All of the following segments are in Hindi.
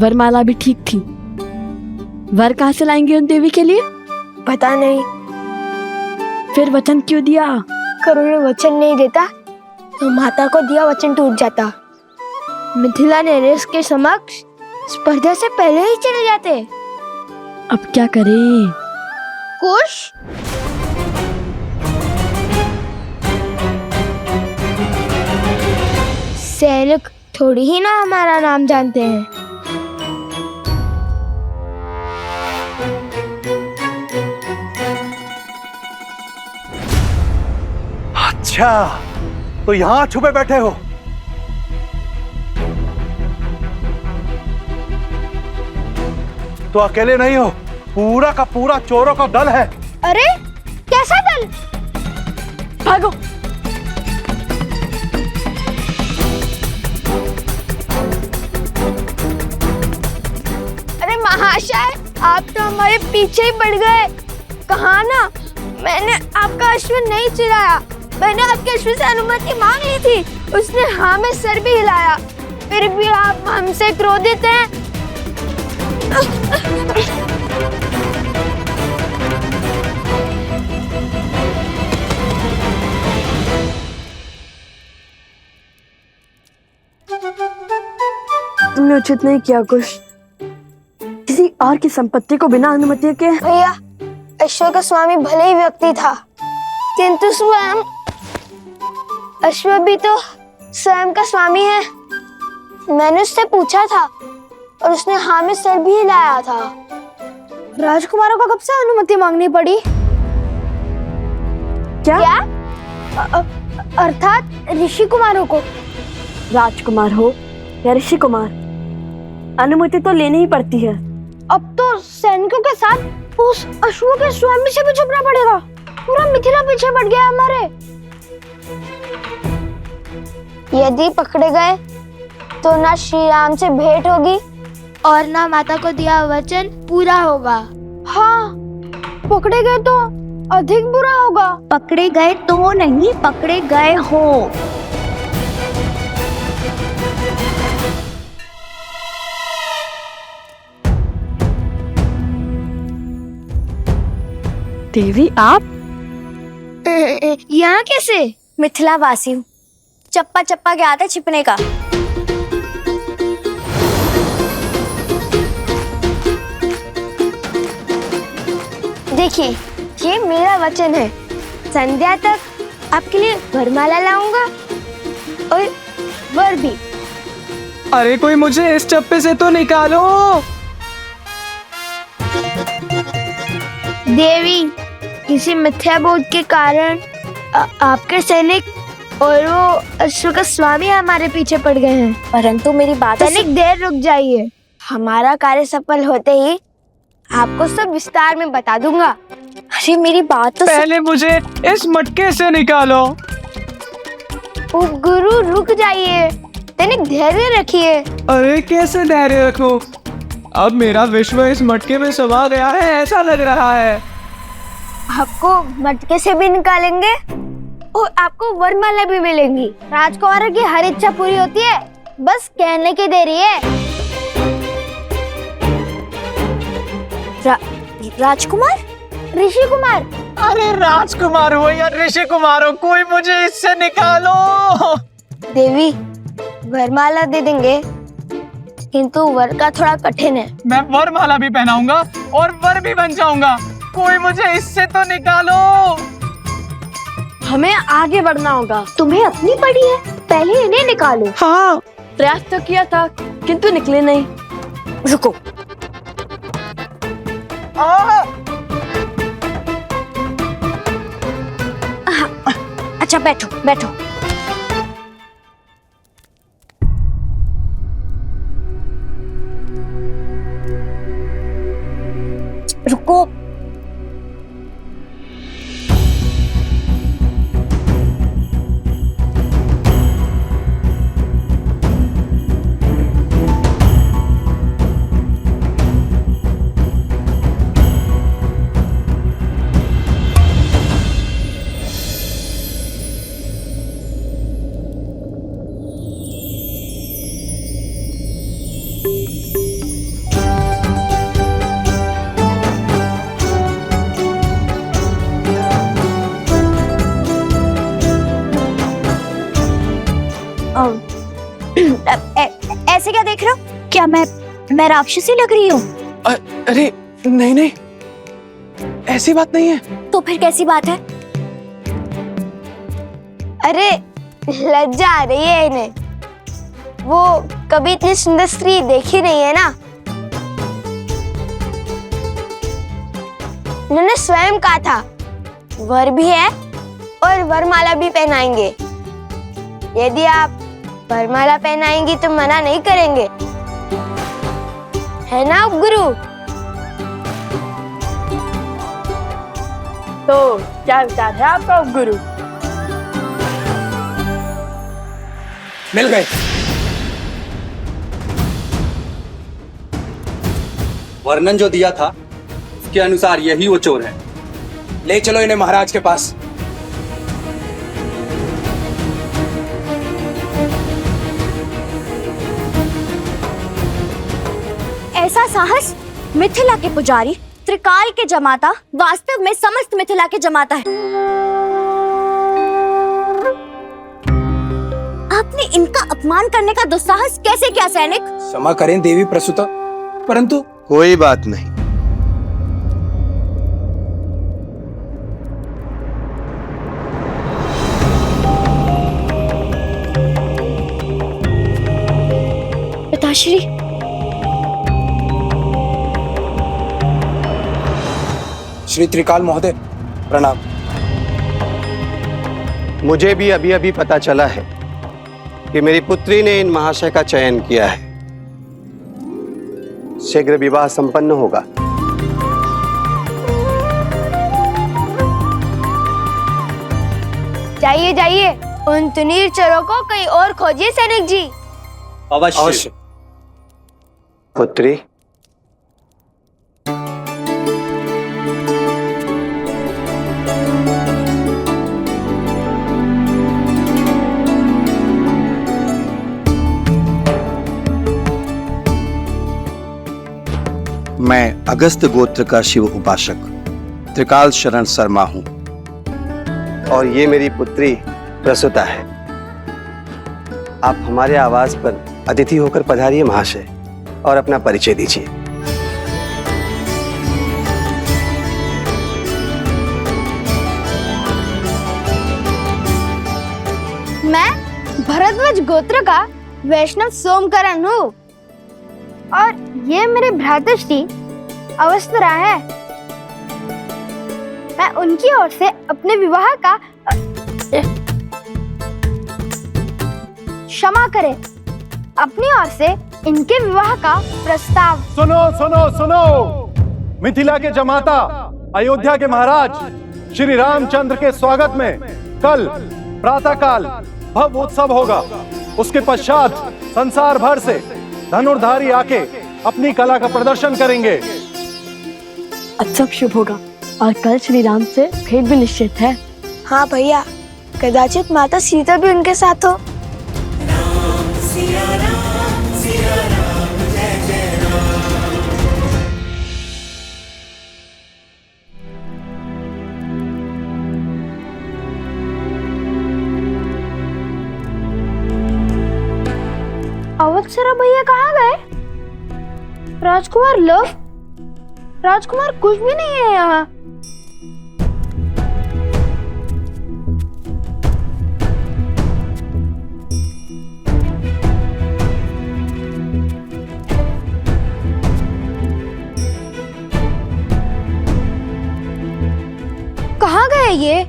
वरमाला भी ठीक थी। वर कहाँ से लाएंगे उन देवी के लिए? पता नहीं। फिर वचन क्यों दिया? करुण वचन नहीं देता तो माता को दिया वचन टूट जाता। मिथिला नरेश के समक्ष स्पर्धा से पहले ही चले जाते। अब क्या करें? कुश सैनिक थोड़ी ही ना हमारा नाम जानते हैं। अच्छा, तो यहाँ छुपे बैठे हो? तो अकेले नहीं हो, पूरा का पूरा चोरों का दल है। अरे कैसा दल? भागो। अरे महाशय, आप तो हमारे पीछे ही पड़ गए। कहा ना, मैंने आपका अश्व नहीं चुराया। मैंने आपके अश्व से अनुमति मांग ली थी। उसने हाँ में सर भी हिलाया। फिर भी आप हमसे क्रोधित हैं। तुमने उचित नहीं किया कुश। किसी और की संपत्ति को बिना अनुमति के। भैया, अश्व का स्वामी भले ही व्यक्ति था, किंतु स्वयं अश्व भी तो स्वयं का स्वामी है। मैंने उससे पूछा था और उसने हाँ में सर भी हिलाया था। राजकुमारों को कब से अनुमति मांगनी पड़ी? क्या? अर्थात ऋषि कुमारों को। राजकुमार हो या ऋषि कुमार, अनुमति तो लेनी ही पड़ती है। अब तो सैनिकों के साथ उस अश्व के स्वामी से भी छुपना पड़ेगा। पूरा मिथिला पीछे पड़ गया हमारे। यदि पकड़े गए तो ना श्री राम से भेंट होगी और ना माता को दिया वचन पूरा होगा। हाँ, पकड़े गए तो अधिक बुरा होगा। पकड़े गए तो नहीं, पकड़े गए हो। देवी आप यहाँ कैसे? मिथिला वासी हूँ। चप्पा चप्पा के आते छिपने का। देखिए, ये मेरा वचन है। संध्या तक आपके लिए वरमाला लाऊंगा और वर भी। अरे कोई मुझे इस चप्पे से तो निकालो। देवी, किसी मिथ्या बोध के कारण आपके सैनिक और वो अश्व का स्वामी हमारे पीछे पड़ गए हैं। परंतु मेरी बात सैनिक, देर रुक जाइए। हमारा कार्य सफल होते ही आपको सब विस्तार में बता दूंगा। अरे मेरी बात तो पहले मुझे इस मटके से निकालो। ओ गुरु, रुक जाइए। सैनिक, धैर्य रखिए। अरे कैसे धैर्य रखूं? अब मेरा विश्व इस मटके में समा गया है, ऐसा लग रहा है। आपको मटके से भी निकालेंगे और आपको वरमाला भी मिलेंगी। राजकुमार की हर इच्छा पूरी होती है, बस कहने की देरी है। राजकुमार? ऋषि कुमार। अरे राजकुमार हो या ऋषि कुमार हो, कोई मुझे इससे निकालो। देवी, वरमाला दे देंगे, किंतु वर का थोड़ा कठिन है। मैं वरमाला भी पहनाऊंगा और वर भी बन जाऊंगा। कोई मुझे इससे तो निकालो। हमें आगे बढ़ना होगा। तुम्हें अपनी पड़ी है, पहले इन्हें निकालो। हाँ, प्रयास तो किया था किंतु निकले नहीं। रुको। अच्छा बैठो बैठो। रुको। ऐसे क्या देख रहे हो? क्या मैं राक्षसी लग रही हूँ? अरे नहीं नहीं, ऐसी बात नहीं है। तो फिर कैसी बात है? अरे लज्जा आ रही है इन्हें, वो कभी इतनी सुंदर स्त्री देखी नहीं है ना। उन्होंने स्वयं कहा था वर भी है और वरमाला भी पहनाएंगे। यदि आप वरमाला पहनाएंगी तो मना नहीं करेंगे, है ना उपगुरु? तो क्या विचार है आपका उपगुरु? मिल गए। वर्णन जो दिया था उसके अनुसार यही वो चोर है। ले चलो इन्हें महाराज के पास। ऐसा साहस मिथिला के पुजारी, त्रिकाल के जमाता, वास्तव में समस्त मिथिला के जमाता है। आपने इनका अपमान करने का दुस्साहस कैसे किया सैनिक? क्षमा करें देवी प्रसूता, परंतु कोई बात नहीं। पिताश्री, श्री त्रिकाल महोदय प्रणाम। मुझे भी अभी अभी पता चला है कि मेरी पुत्री ने इन महाशय का चयन किया है। शीघ्र विवाह संपन्न होगा। जाइए जाइए, उन तुनीर चोरों को कहीं और खोजिए सैनिक जी। अवश्य। पुत्री, मैं अगस्त गोत्र का शिव उपासक त्रिकाल शरण शर्मा हूं। और ये मेरी पुत्री प्रसूता है। आप हमारे आवास पर अतिथि होकर पधारिए महाशय, और अपना परिचय दीजिए। मैं भरद्वाज गोत्र का वैष्णव सोमकरण हूँ, और ये मेरे भ्रातृश्री अवस्थरा है। मैं उनकी ओर से अपने विवाह का क्षमा करें, अपनी ओर से इनके विवाह का प्रस्ताव। सुनो सुनो सुनो, मिथिला के जमाता, अयोध्या के महाराज श्री रामचंद्र के स्वागत में कल प्रातःकाल भव्य उत्सव होगा। उसके पश्चात संसार भर से धनुर्धारी आके अपनी कला का प्रदर्शन करेंगे। उत्सव शुभ होगा और कल श्री राम से भेंट भी निश्चित है। हाँ भैया, कदाचित माता सीता भी उनके साथ हो। अवत्सरा भैया कहाँ गए? राजकुमार लव, राजकुमार कुछ भी नहीं है यहाँ। कहाँ गए ये?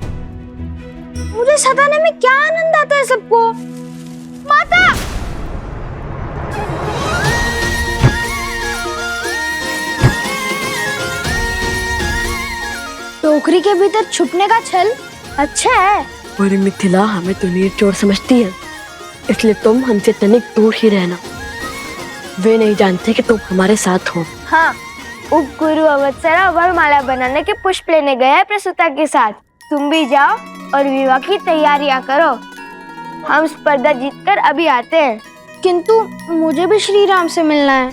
मुझे सताने में क्या आनंद आता है सबको। माता! टोकरी के भीतर छुपने का छल अच्छा है। पूरी मिथिला हमें तुनीर चोर समझती है, इसलिए तुम हमसे तनिक दूर ही रहना। वे नहीं जानते कि तुम हमारे साथ हो। हाँ, उपगुरु अवत्सरा वरमाला बनाने के पुष्प लेने गया है प्रसूता के साथ। तुम भी जाओ और विवाह की तैयारियां करो। हम स्पर्धा जीतकर अभी आते हैं। किंतु मुझे भी श्री राम से मिलना है।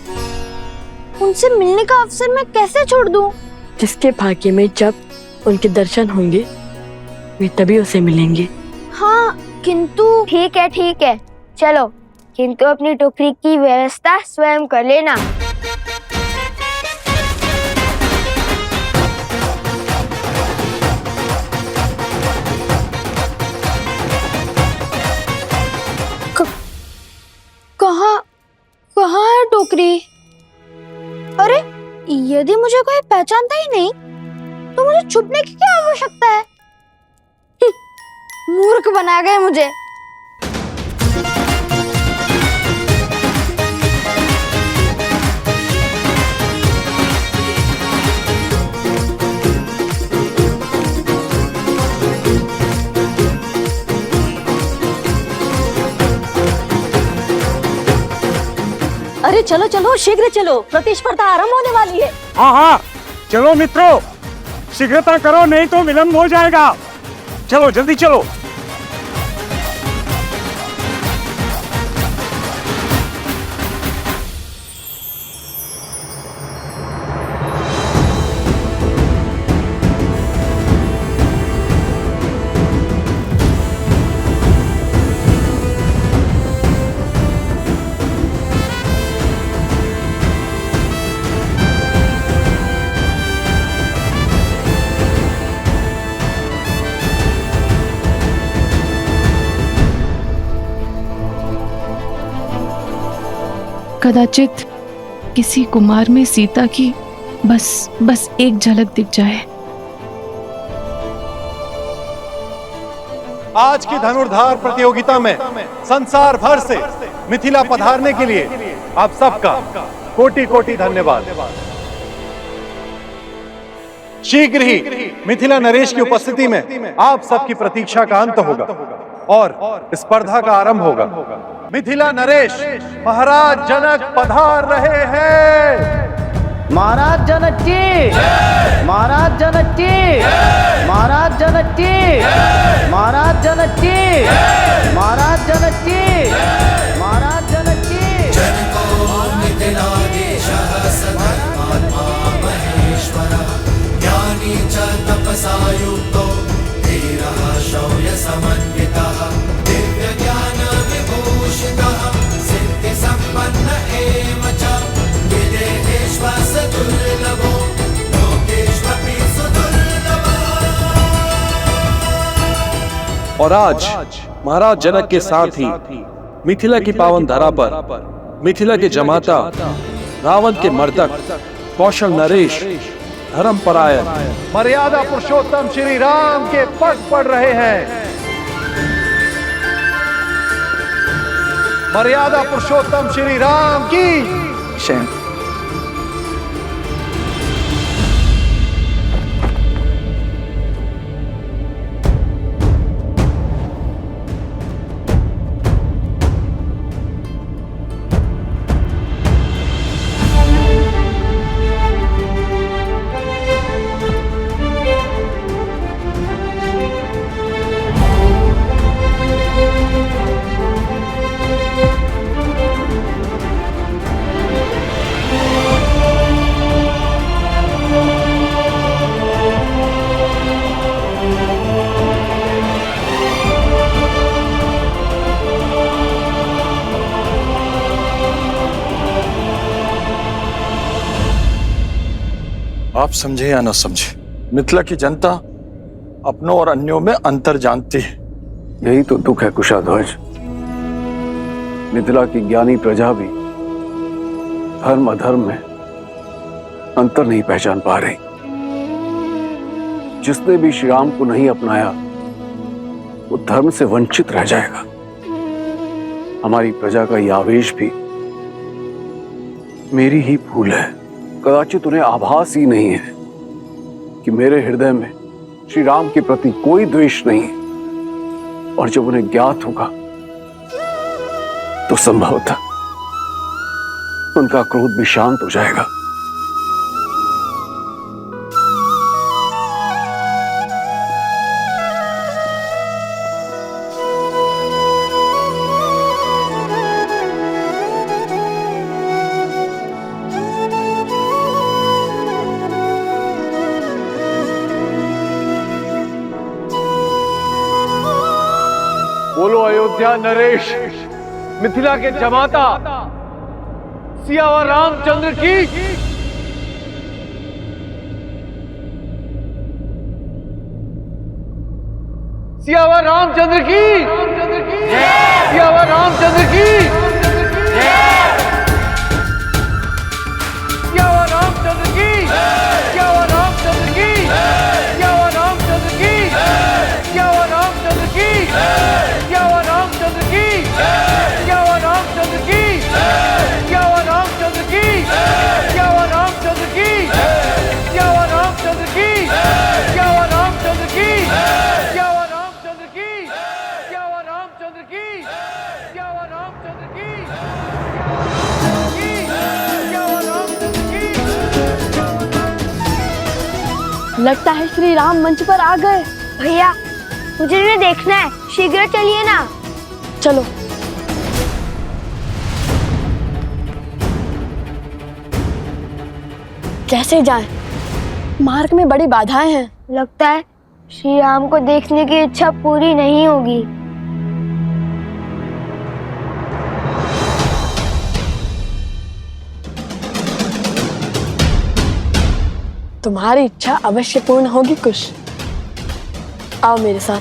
उनसे मिलने का अवसर मैं कैसे छोड़ दूं? जिसके भाग्य में जब उनके दर्शन होंगे वे तभी उसे मिलेंगे। हाँ, किंतु ठीक है, चलो किंतु अपनी टोकरी की व्यवस्था स्वयं कर लेना। कहाँ है टोकरी? अरे यदि मुझे कोई पहचानता ही नहीं तो मुझे छुपने की क्या आवश्यकता है? मूर्ख बना गए मुझे। अरे चलो चलो, शीघ्र चलो, प्रतिस्पर्धा आरंभ होने वाली है। हाँ हाँ, चलो मित्रों, शीघ्रता करो नहीं तो विलंब हो जाएगा। चलो जल्दी चलो। कदाचित किसी कुमार में सीता की बस एक झलक दिख जाए। आज की धनुर्धार प्रतियोगिता में संसार भर से मिथिला पधारने के लिए आप सबका कोटि कोटि धन्यवाद। शीघ्र ही मिथिला नरेश की उपस्थिति में आप सबकी प्रतीक्षा का अंत होगा और स्पर्धा का आरंभ होगा। मिथिला नरेश महाराज जनक पधार रहे हैं। महाराज जनक की, महाराज जनक की, महाराज जनक की, महाराज जनक की, महाराज जनक की, महाराज जनक की। ज्ञानी च तपसा युक्तो धीरः शौर्य समन्वितः दिव्य ज्ञान विभूषितः सिद्धि संपन्न एव च विदेहेश्वर दुर्लभो लोकेष्वपि सुदुर्लभः। और आज महाराज जनक के साथ ही मिथिला की पावन धरा पर मिथिला के जमाता, रावण के मर्दक कौशल नरेश, धर्मपरायण, मर्यादा पुरुषोत्तम श्री राम के पग पड़ रहे हैं। मर्यादा पुरुषोत्तम श्री राम की शयन। आप समझे या न समझे, मिथिला की जनता अपनों और अन्यों में अंतर जानती है। यही तो दुख है कुशाध्वज। मिथिला की ज्ञानी प्रजा भी धर्म अधर्म में अंतर नहीं पहचान पा रही। जिसने भी श्री राम को नहीं अपनाया वो धर्म से वंचित रह जाएगा। हमारी प्रजा का यह आवेश भी मेरी ही भूल है। कदाचित उन्हें आभास ही नहीं है कि मेरे हृदय में श्री राम के प्रति कोई द्वेष नहीं है, और जब उन्हें ज्ञात होगा तो संभवतः उनका क्रोध भी शांत हो जाएगा। बोलो अयोध्या नरेश, मिथिला के जमाता सियावर रामचंद्र की। सियावर रामचंद्र की। सियावर रामचंद्र की। सियावर रामचंद्र की। सियावर रामचंद्र की। सियावर रामचंद्र की। सियावर रामचंद्र की। सियावर रामचंद्र की। सियावर रामचंद्र की। सियावर रामचंद्र की। सियावर रामचंद्र की। सियावर रामचंद्र की। सियावर रामचंद्र की। सियावर रामचंद्र की। सियावर रामचंद्र की। सियावर रामचंद्र की। सियावर रामचंद्र की। लगता है श्री राम मंच पर आ गए। भैया मुझे इन्हें देखना है, शीघ्र चलिए ना। चलो। कैसे जाएं? मार्ग में बड़ी बाधाएं हैं। लगता है श्री राम को देखने की इच्छा पूरी नहीं होगी। तुम्हारी इच्छा अवश्य पूर्ण होगी कुश। आओ मेरे साथ।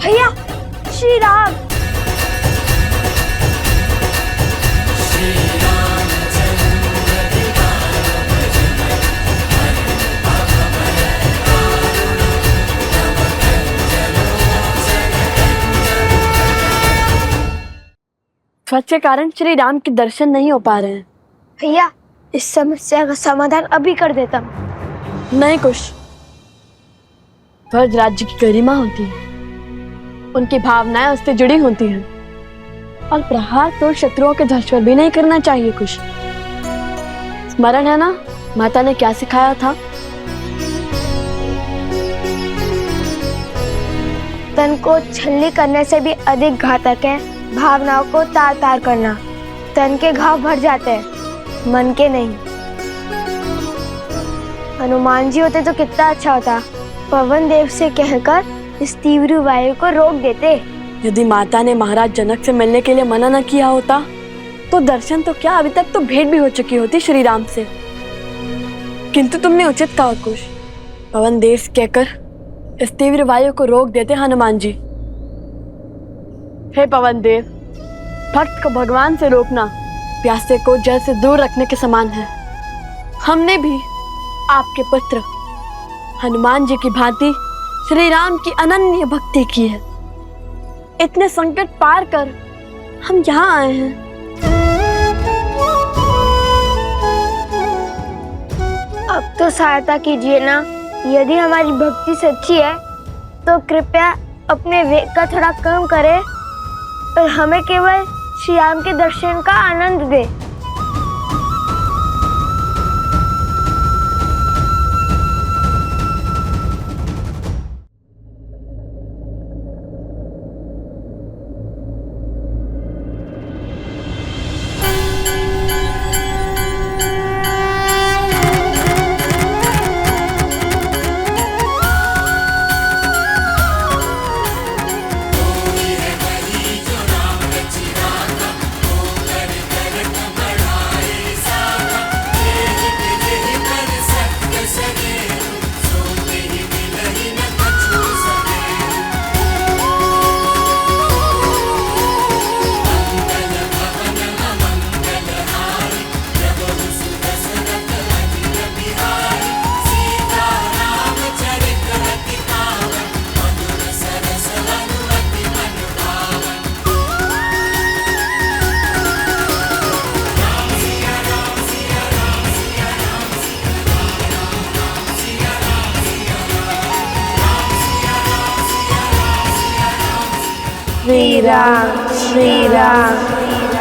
भैया श्री राम। ध्वज के कारण श्री राम के दर्शन नहीं हो पा रहे हैं। भैया इस समस्या का समाधान अभी कर देता हूँ। नहीं कुश, ध्वज राज्य की गरिमा होती है, उनकी भावनाएं उससे जुड़ी होती हैं, और प्रहार तो शत्रुओं के ध्वज पर भी नहीं करना चाहिए। कुश स्मरण है ना माता ने क्या सिखाया था? तन को छलनी करने से भी अधिक घातक है भावनाओं को तार तार करना। तन के घाव भर जाते हैं, मन के नहीं। हनुमान जी होते तो कितना अच्छा होता। पवन देव से कहकर इस तीव्र वायु को रोक देते। यदि माता ने महाराज जनक से मिलने के लिए मना न किया होता तो दर्शन तो क्या, अभी तक तो भेंट भी हो चुकी होती श्री राम से। किंतु तुमने उचित कहा कुश, पवन देव कहकर इस तीव्र वायु को रोक देते हनुमान जी। हे पवन देव, भक्त को भगवान से रोकना प्यासे को जल से दूर रखने के समान है। हमने भी आपके पुत्र हनुमान जी की भांति श्री राम की अनन्य भक्ति की है। इतने संकट पार कर हम यहाँ आए हैं। अब तो सहायता कीजिए ना। यदि हमारी भक्ति सच्ची है तो कृपया अपने वेग का थोड़ा कम करें और हमें केवल श्री राम के दर्शन का आनंद दे। श्री राम श्री राम